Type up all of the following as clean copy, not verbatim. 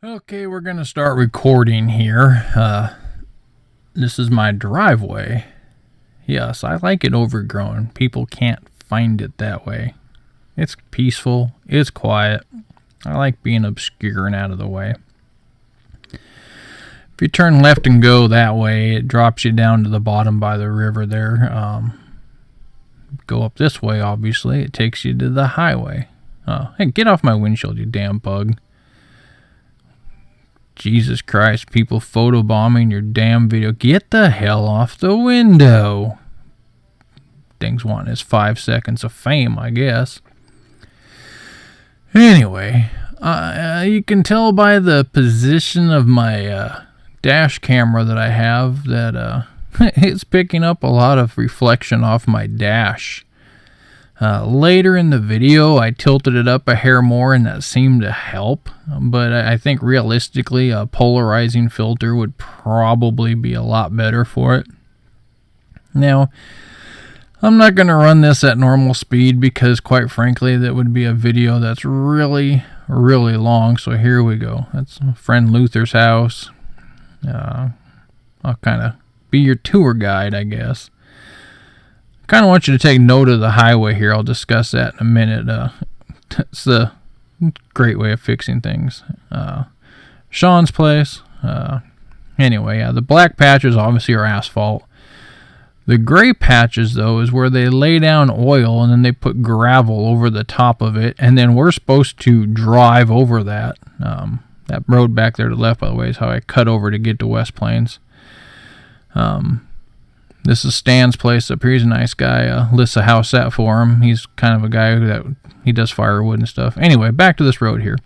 Okay, we're going to start recording here. This is my driveway. Yes, I like it overgrown. People can't find it that way. It's peaceful. It's quiet. I like being obscure and out of the way. If you turn left and go that way, it drops you down to the bottom by the river there. Go up this way, obviously. It takes you to the highway. Hey, get off my windshield, you damn bug. Jesus Christ, people photobombing your damn video. Get the hell off the window. Things want his 5 seconds of fame, I guess. Anyway, you can tell by the position of my dash camera that I have that it's picking up a lot of reflection off my dash. Later in the video, I tilted it up a hair more, and that seemed to help. But I think realistically, a polarizing filter would probably be a lot better for it. Now, I'm not going to run this at normal speed because, quite frankly, that would be a video that's really, really long. So here we go. That's my friend Luther's house. I'll kind of be your tour guide, I guess. Kind of want you to take note of the highway here. I'll discuss that in a minute. It's a great way of fixing things. Sean's place. Anyway, the black patches obviously are asphalt. The gray patches, though, is where they lay down oil and then they put gravel over the top of it, and then we're supposed to drive over that. That road back there to the left, by the way, is how I cut over to get to West Plains. This is Stan's place up here. He's a nice guy. Lists a house out for him. He's kind of a guy that he does firewood and stuff. Anyway, back to this road here.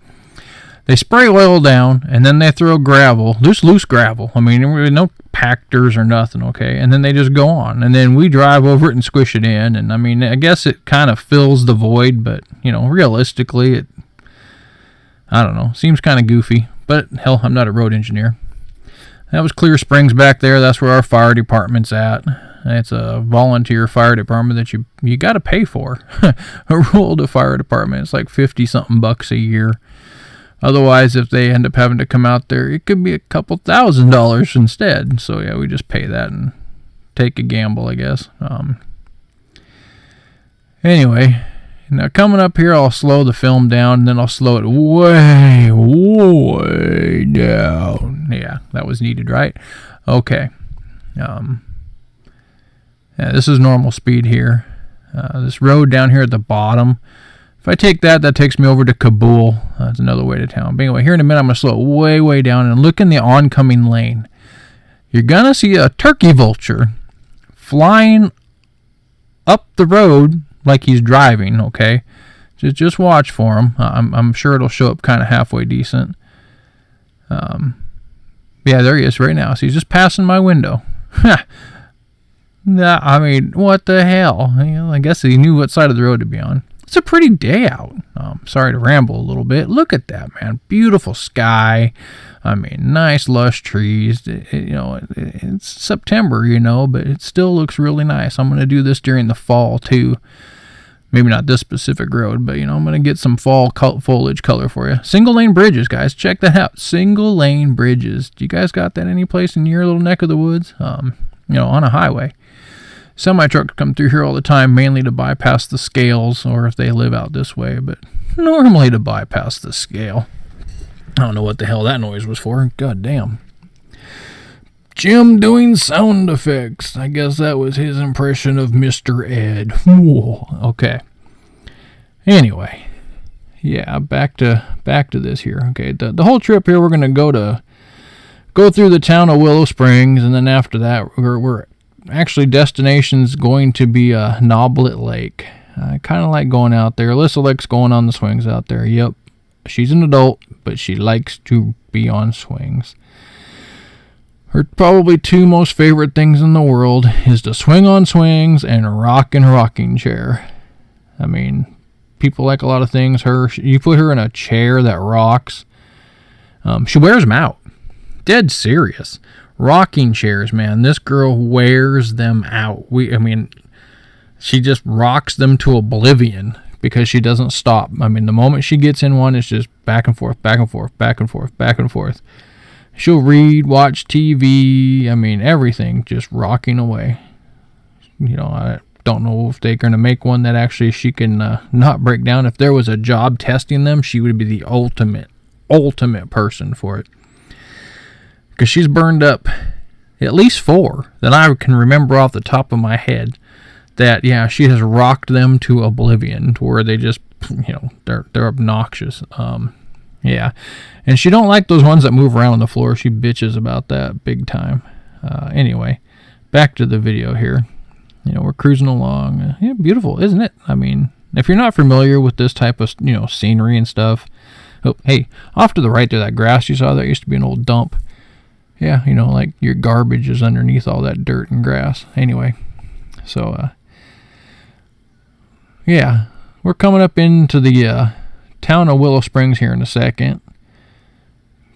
They spray oil down, and then they throw gravel, loose gravel. I mean, no pactors or nothing, okay? And then they just go on. And then we drive over it and squish it in. And, I mean, I guess it kind of fills the void, but, you know, realistically, I don't know, seems kind of goofy. But, hell, I'm not a road engineer. That was Clear Springs back there. That's where our fire department's at. It's a volunteer fire department that you got to pay for. A rural fire department. It's like 50-something bucks a year. Otherwise, if they end up having to come out there, it could be a couple $1,000s instead. So, yeah, we just pay that and take a gamble, I guess. Anyway, now coming up here, I'll slow the film down, and then I'll slow it way, way down. Yeah, that was needed, right? Okay. Yeah, this is normal speed here. This road down here at the bottom, if I take that, that takes me over to Kabul. That's another way to town. But anyway, here in a minute, I'm going to slow it way, way down and look in the oncoming lane. You're going to see a turkey vulture flying up the road like he's driving, okay? Just watch for him. I'm sure it'll show up kind of halfway decent. Yeah, there he is right now. So he's just passing my window. Nah, I mean, what the hell? You know, I guess he knew what side of the road to be on. It's a pretty day out. Sorry to ramble a little bit. Look at that, man. Beautiful sky. I mean, nice lush trees. It's September, but it still looks really nice. I'm going to do this during the fall, too. Maybe not this specific road, but, I'm going to get some fall foliage color for you. Single lane bridges, guys. Check that out. Single lane bridges. Do you guys got that any place in your little neck of the woods? On a highway. Semi-trucks come through here all the time, mainly to bypass the scales, or if they live out this way, but normally to bypass the scale. I don't know what the hell that noise was for. God damn. Jim doing sound effects. I guess that was his impression of Mr. Ed. Whoa. Okay. Anyway. Yeah, back to this here. Okay, the whole trip here, we're going to go through the town of Willow Springs, and then after that, we're actually destination's going to be Noblet Lake. I kind of like going out there. Alyssa likes going on the swings out there. Yep. She's an adult, but she likes to be on swings. Her probably two most favorite things in the world is to swing on swings and rock in a rocking chair. I mean, people like a lot of things. You put her in a chair that rocks. She wears them out. Dead serious. Rocking chairs, man. This girl wears them out. She just rocks them to oblivion. because she doesn't stop. I mean, the moment she gets in one, it's just back and forth, back and forth, back and forth, back and forth. She'll read, watch TV, I mean, everything, just rocking away. You know, I don't know if they're going to make one that actually she can not break down. If there was a job testing them, she would be the ultimate person for it. Because she's burned up at least 4 that I can remember off the top of my head. That, yeah, she has rocked them to oblivion, to where they just, you know, they're obnoxious. Yeah, and she don't like those ones that move around on the floor. She bitches about that big time. Anyway, back to the video here. You know, we're cruising along. Yeah, beautiful, isn't it? I mean, if you're not familiar with this type of, you know, scenery and stuff. Oh, hey, off to the right there, that grass you saw, that used to be an old dump. Yeah, you know, like your garbage is underneath all that dirt and grass. Anyway, so, yeah, we're coming up into the town of Willow Springs here in a second.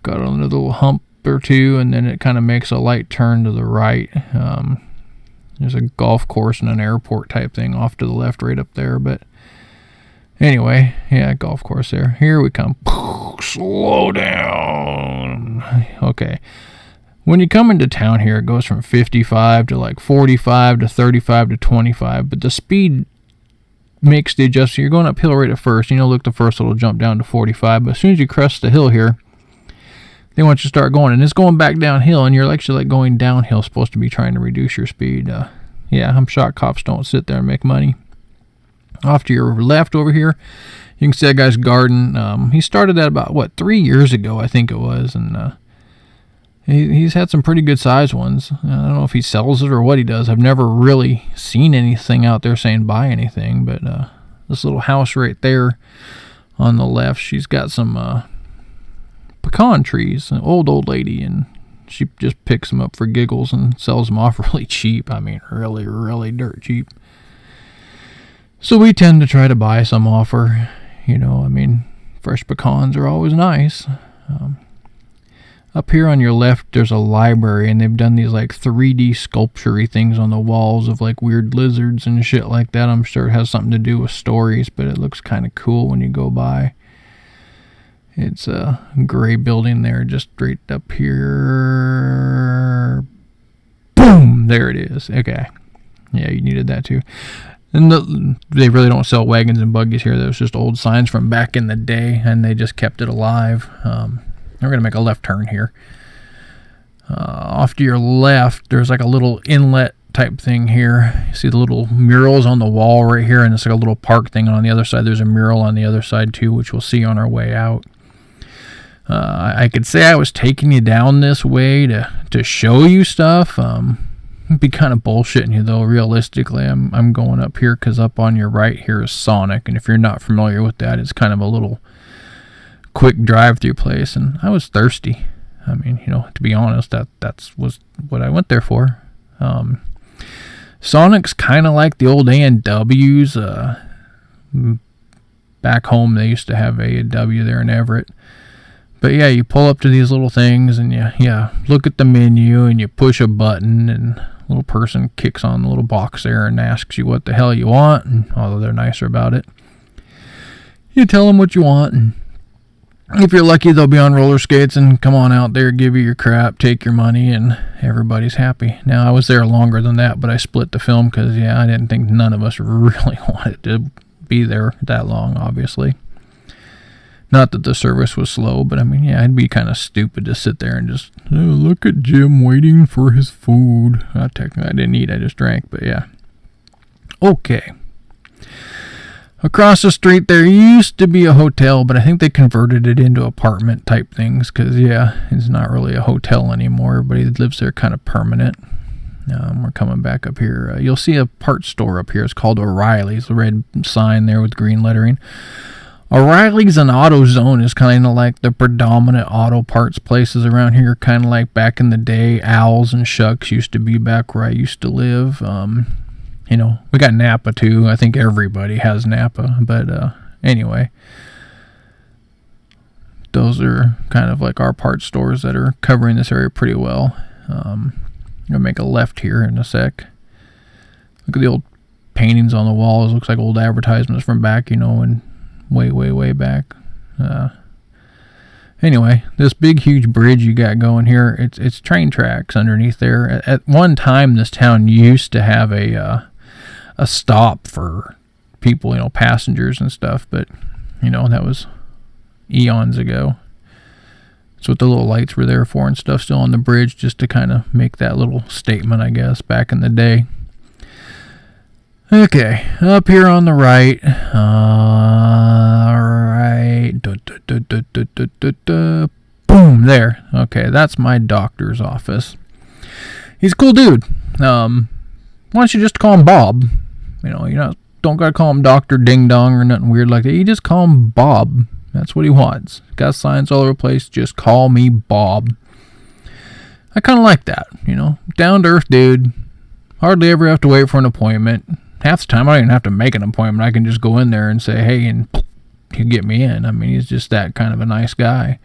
Got another little hump or two, and then it kind of makes a light turn to the right. There's a golf course and an airport type thing off to the left right up there, but anyway, yeah, golf course there. Here we come. Slow down. Okay. When you come into town here, it goes from 55 to like 45 to 35 to 25, but the speed makes the adjustment. You're going uphill right at first. You know, look, the first little jump down to 45, but as soon as you crest the hill here, they want you to start going, and it's going back downhill, and you're actually like going downhill, supposed to be trying to reduce your speed. Yeah, I'm shocked cops don't sit there and make money. Off to your left over here, you can see that guy's garden. He started that about, 3 years ago, I think it was, and he's had some pretty good size ones. I don't know if he sells it or what he does. I've never really seen anything out there saying buy anything, but this little house right there on the left, she's got some pecan trees, an old lady, and she just picks them up for giggles and sells them off really cheap. I mean, really, really dirt cheap. So we tend to try to buy some off her. You know, I mean, fresh pecans are always nice. Up here on your left, there's a library, and they've done these like 3D sculpture-y things on the walls of like weird lizards and shit like that. I'm sure it has something to do with stories, but it looks kind of cool when you go by. It's a gray building there, just straight up here. Boom! There it is. Okay. Yeah, you needed that too. And they really don't sell wagons and buggies here. Those just old signs from back in the day, and they just kept it alive. We're going to make a left turn here. Off to your left, there's like a little inlet type thing here. You see the little murals on the wall right here, and it's like a little park thing. And on the other side, there's a mural on the other side too, which we'll see on our way out. I could say I was taking you down this way to show you stuff. It'd be kind of bullshitting you though. Realistically, I'm going up here because up on your right here is Sonic, and if you're not familiar with that, it's kind of a little quick drive-through place, and I was thirsty. I mean, you know, to be honest, that was what I went there for. Sonic's kind of like the old A&W's. Back home, they used to have A&W there in Everett. But yeah, you pull up to these little things, and you look at the menu, and you push a button, and a little person kicks on the little box there and asks you what the hell you want, and although they're nicer about it, you tell them what you want, and if you're lucky, they'll be on roller skates and come on out there, give you your crap, take your money, and everybody's happy. Now, I was there longer than that, but I split the film because, yeah, I didn't think none of us really wanted to be there that long, obviously. Not that the service was slow, but I mean, yeah, it'd be kind of stupid to sit there and just, oh, look at Jim waiting for his food. Technically, I didn't eat, I just drank, but yeah. Okay. Across the street there used to be a hotel, but I think they converted it into apartment type things because, yeah, it's not really a hotel anymore. Everybody lives there kind of permanent. We're coming back up here. You'll see a parts store up here. It's called O'Reilly's. The red sign there with green lettering. O'Reilly's and AutoZone is kind of like the predominant auto parts places around here, kind of like back in the day. Owls and Shucks used to be back where I used to live. You know, we got Napa too. I think everybody has Napa, but anyway, those are kind of like our parts stores that are covering this area pretty well. I'm gonna make a left here in a sec. Look at the old paintings on the walls. Looks like old advertisements from back, and way back. Anyway, this big, huge bridge you got going here, it's train tracks underneath there. At one time, this town used to have a stop for people, passengers and stuff, but, that was eons ago. That's what the little lights were there for and stuff, still on the bridge, just to kind of make that little statement, I guess, back in the day. Okay, up here on the right, boom, there. Okay, that's my doctor's office. He's a cool dude. Why don't you just call him Bob? Don't gotta call him Dr. Ding Dong or nothing weird like that. You just call him Bob. That's what he wants. Got signs all over the place. Just call me Bob. I kind of like that, down to earth dude. Hardly ever have to wait for an appointment. Half the time, I don't even have to make an appointment. I can just go in there and say, hey, and he'll get me in. I mean, he's just that kind of a nice guy.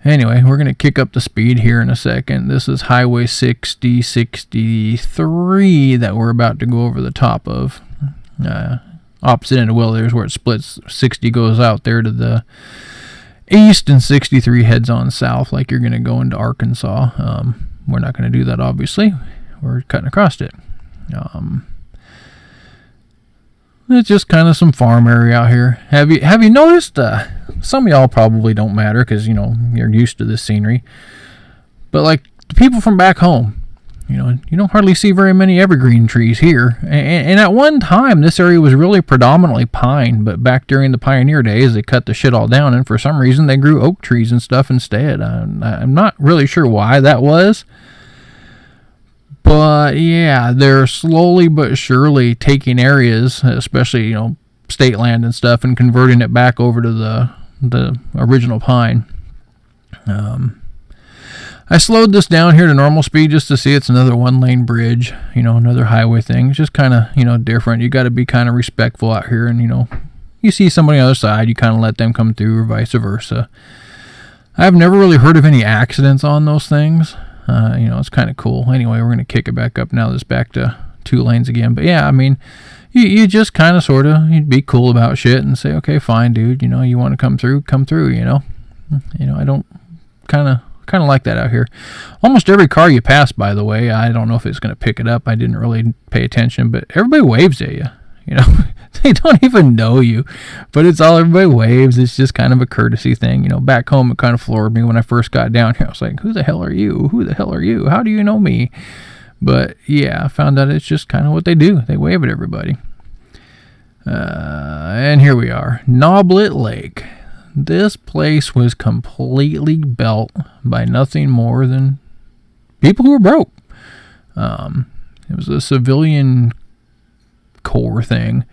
Anyway, we're going to kick up the speed here in a second. This is Highway 63 that we're about to go over the top of. Opposite end of Will, there's where it splits. 60 goes out there to the east, and 63 heads on south like you're going to go into Arkansas. We're not going to do that, obviously. We're cutting across it. It's just kind of some farm area out here. Have you noticed? Some of y'all probably don't matter because you're used to this scenery. But like the people from back home, you don't hardly see very many evergreen trees here. And at one time, this area was really predominantly pine. But back during the pioneer days, they cut the shit all down, and for some reason, they grew oak trees and stuff instead. I'm not really sure why that was. But yeah, they're slowly but surely taking areas, especially, state land and stuff, and converting it back over to the original pine. I slowed this down here to normal speed just to see it's another one-lane bridge, another highway thing. It's just kind of, different. You got to be kind of respectful out here, and, you see somebody on the other side, you kind of let them come through, or vice versa. I've never really heard of any accidents on those things. It's kind of cool. Anyway, we're going to kick it back up now. This back to 2 lanes again. But yeah, I mean, you just kind of sort of, you'd be cool about shit and say, okay, fine, dude. You want to come through, I don't kind of like that out here. Almost every car you pass, by the way, I don't know if it's going to pick it up. I didn't really pay attention, but everybody waves at you. They don't even know you, but it's all everybody waves. It's just kind of a courtesy thing. Back home, it kind of floored me when I first got down here. I was like, who the hell are you? Who the hell are you? How do you know me? But yeah, I found out it's just kind of what they do. They wave at everybody. And here we are, Noblet Lake. This place was completely built by nothing more than people who were broke. It was a civilian core thing.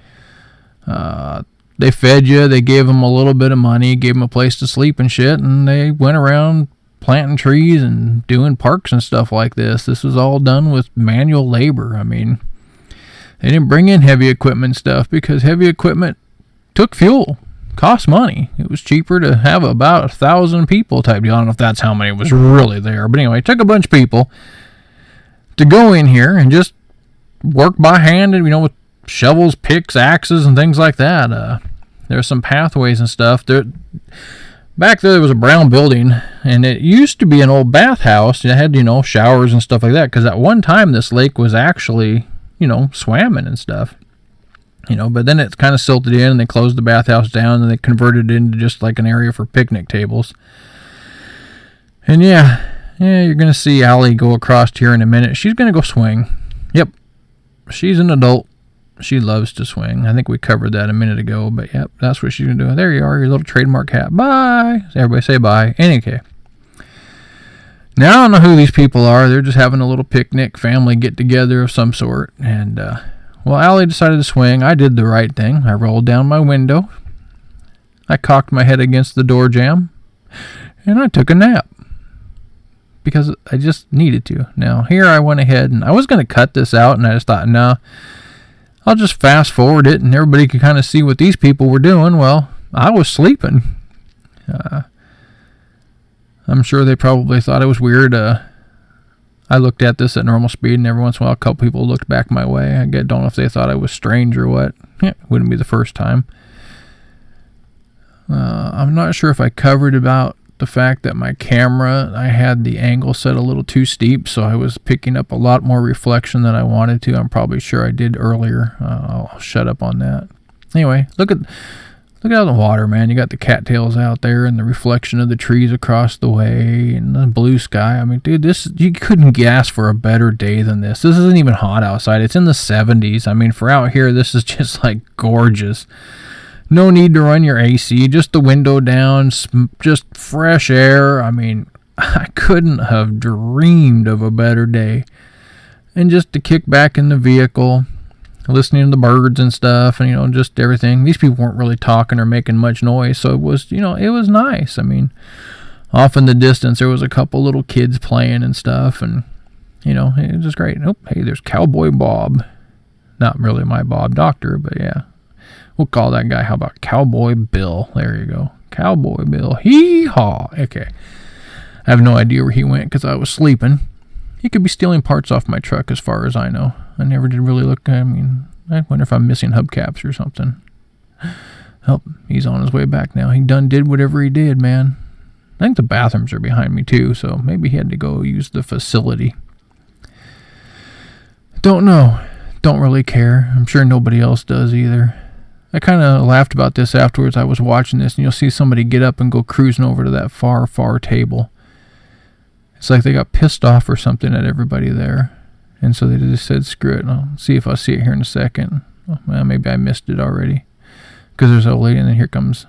They fed you, they gave them a little bit of money, gave them a place to sleep and shit, and they went around planting trees and doing parks and stuff like this. This was all done with manual labor. I mean, they didn't bring in heavy equipment stuff because heavy equipment took fuel, cost money. It was cheaper to have about 1,000 people type deal. I don't know if that's how many was really there, but anyway, it took a bunch of people to go in here and just work by hand and, with shovels, picks, axes, and things like that. There's some pathways and stuff. Back there was a brown building, and it used to be an old bathhouse. It had, showers and stuff like that, because at one time this lake was actually, swamming and stuff. But then it's kind of silted in, and they closed the bathhouse down, and they converted it into just like an area for picnic tables. And yeah, you're going to see Allie go across here in a minute. She's going to go swing. Yep, she's an adult. She loves to swing. I think we covered that a minute ago, but yep, that's what she's going to do. There you are, your little trademark hat. Bye. Everybody say bye. Okay. Now, I don't know who these people are. They're just having a little picnic, family get-together of some sort. And, Allie decided to swing. I did the right thing. I rolled down my window. I cocked my head against the door jamb. And I took a nap. Because I just needed to. Now, here I went ahead, and I was going to cut this out, and I just thought, no, I'll just fast forward it and everybody could kind of see what these people were doing. Well, I was sleeping. I'm sure they probably thought it was weird. I looked at this at normal speed, and every once in a while a couple people looked back my way. I don't know if they thought I was strange or what. Wouldn't be the first time. I'm not sure if I covered about the fact that my camera, I had the angle set a little too steep, so I was picking up a lot more reflection than I wanted to. I'm probably sure I did earlier. I'll shut up on that. Anyway, look out the water, man. You got the cattails out there and the reflection of the trees across the way and the blue sky. I mean, dude, you couldn't ask for a better day than this. This isn't even hot outside. It's in the 70s. I mean, for out here, this is just like gorgeous. No need to run your AC, just the window down, just fresh air. I mean, I couldn't have dreamed of a better day. And just to kick back in the vehicle, listening to the birds and stuff, and, just everything. These people weren't really talking or making much noise, so it was, it was nice. I mean, off in the distance, there was a couple little kids playing and stuff, and, it was just great. Oh, hey, there's Cowboy Bob. Not really my Bob Doctor, but yeah. We'll call that guy, how about Cowboy Bill? There you go. Cowboy Bill. Hee-haw. Okay. I have no idea where he went because I was sleeping. He could be stealing parts off my truck as far as I know. I never did really look. I mean, I wonder if I'm missing hubcaps or something. Oh, he's on his way back now. He done did whatever he did, man. I think the bathrooms are behind me too, so maybe he had to go use the facility. Don't know. Don't really care. I'm sure nobody else does either. I kind of laughed about this afterwards. I was watching this, and you'll see somebody get up and go cruising over to that far, far table. It's like they got pissed off or something at everybody there. And so they just said, screw it. I'll see if I see it here in a second. Well, maybe I missed it already. Because there's a old lady, and then here comes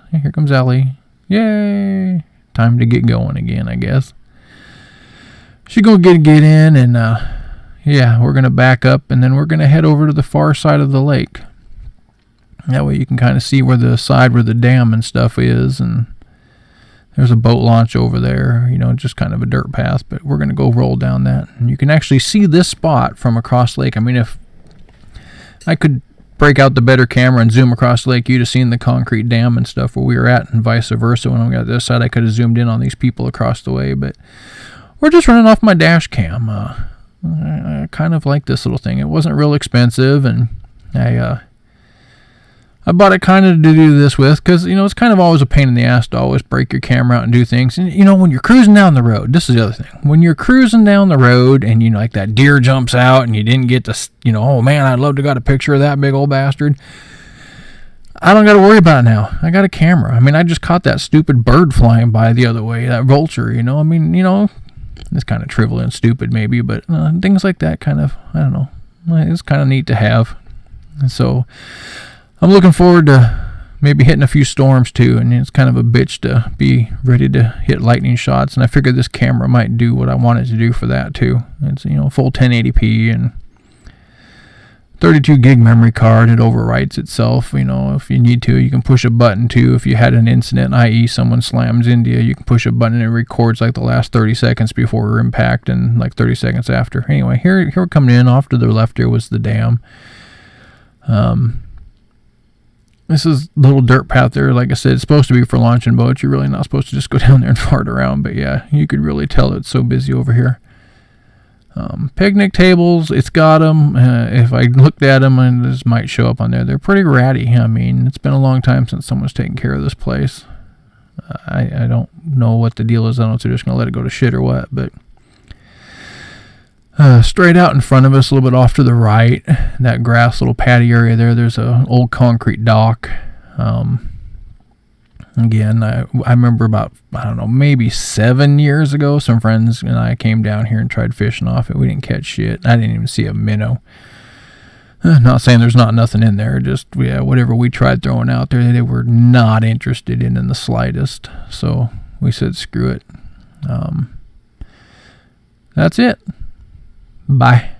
Ellie. Yay! Time to get going again, I guess. She's going to get in, and we're going to back up, and then we're going to head over to the far side of the lake. That way you can kind of see where the dam and stuff is, and there's a boat launch over there, just kind of a dirt path, but we're going to go roll down that. And you can actually see this spot from across the lake. I mean, if I could break out the better camera and zoom across the lake, you'd have seen the concrete dam and stuff where we were at, and vice versa. When we got this side, I could have zoomed in on these people across the way, but we're just running off my dash cam. I kind of like this little thing. It wasn't real expensive, and I bought it kind of to do this with because, it's kind of always a pain in the ass to always break your camera out and do things. And, when you're cruising down the road, this is the other thing. When you're cruising down the road and, like that deer jumps out and you didn't get to, oh man, I'd love to got a picture of that big old bastard. I don't got to worry about it now. I got a camera. I mean, I just caught that stupid bird flying by the other way, that vulture, I mean, it's kind of trivial and stupid maybe, but things like that kind of, I don't know. It's kind of neat to have. And so I'm looking forward to maybe hitting a few storms too, and it's kind of a bitch to be ready to hit lightning shots, and I figured this camera might do what I want it to do for that too. It's, full 1080p and 32 gig memory card. It overwrites itself. If you need to, you can push a button too. If you had an incident, i.e. someone slams into you, you can push a button and it records like the last 30 seconds before impact and like 30 seconds after. Anyway, here we're coming in. Off to the left here was the dam. This is a little dirt path there. Like I said, it's supposed to be for launching boats. You're really not supposed to just go down there and fart around. But yeah, you could really tell it's so busy over here. Picnic tables, it's got them. If I looked at them, and this might show up on there, they're pretty ratty. I mean, it's been a long time since someone's taken care of this place. I don't know what the deal is. I don't know if they're just going to let it go to shit or what. But straight out in front of us, a little bit off to the right, that grass little patio area there, there's an old concrete dock. Again, I remember about, I don't know, maybe 7 years ago, some friends and I came down here and tried fishing off it. We didn't catch shit. I didn't even see a minnow. Not saying there's not nothing in there, just, whatever we tried throwing out there, they were not interested in the slightest. So we said, screw it. That's it. Bye.